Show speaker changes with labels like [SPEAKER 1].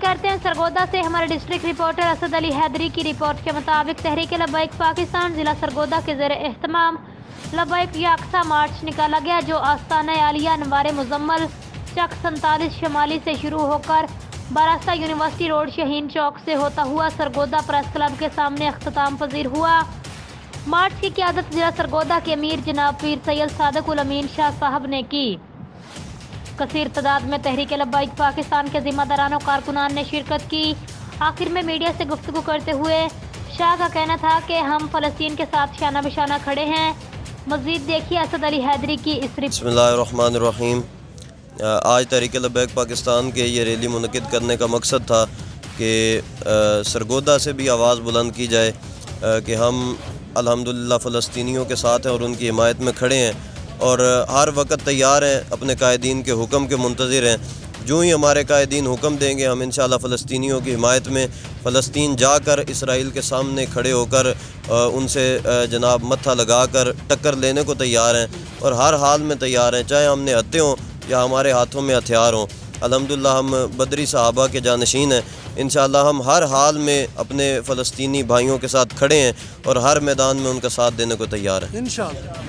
[SPEAKER 1] करते हैं सरगोदा से हमारे डिस्ट्रिक्ट रिपोर्टर असद अली हैदरी की रिपोर्ट के मुताबिक तहरीक लब्बैक पाकिस्तान जिला सरगोदा के ज़ेर एहतमाम लब्बैक याकसा मार्च निकाला गया, जो आस्ताना आलिया अनवार मुजम्मल चक 47 शमाली से शुरू होकर बारास्ता यूनिवर्सिटी रोड शहीन चौक से होता हुआ सरगोदा प्रेस क्लब के सामने अख्ताम पजीर हुआ। मार्च की क़यादत जिला सरगोदा के अमीर जनाब पीर सैयद सादिक उल अमीन शाह साहब ने की। कसीर तादाद में तहरीक लब्बैक पाकिस्तान के ज़िम्मेदारान और कारकुनान ने शिरकत की। आखिर में मीडिया से गुफ्तगू करते हुए शाह का कहना था कि हम फ़लस्तीन के साथ शाना बिशाना खड़े हैं। मज़ीद देखिए असद अली हैदरी की इस रिपोर्ट।
[SPEAKER 2] बिस्मिल्लाहिर्रहमानिर्रहीम। आज तहरीक लब्बैक पाकिस्तान के ये रैली मुनक़िद करने का मकसद था कि सरगोदा से भी आवाज़ बुलंद की जाए कि हम अल्हम्दुलिल्लाह फ़लस्तीनियों के साथ हैं और उनकी हिमायत में खड़े हैं और हर वक्त तैयार हैं, अपने कायदीन के हुक्म के मुंतज़िर हैं। जो ही हमारे कायदीन हुक्म देंगे हम इंशाअल्लाह फ़लस्तीनियों की हिमायत में फ़लस्तीन जाकर इसराइल के सामने खड़े होकर उनसे जनाब मत्था लगाकर टक्कर लेने को तैयार हैं और हर हाल में तैयार हैं, चाहे हमने हत्थे हों या हमारे हाथों में हथियार हों। अल्हम्दुलिल्लाह हम बदरी सहाबा के जानशीन हैं। इंशाअल्लाह हम हर हाल में अपने फ़लस्तीनी भाइयों के साथ खड़े हैं और हर मैदान में उनका साथ देने को तैयार हैं इंशाअल्लाह।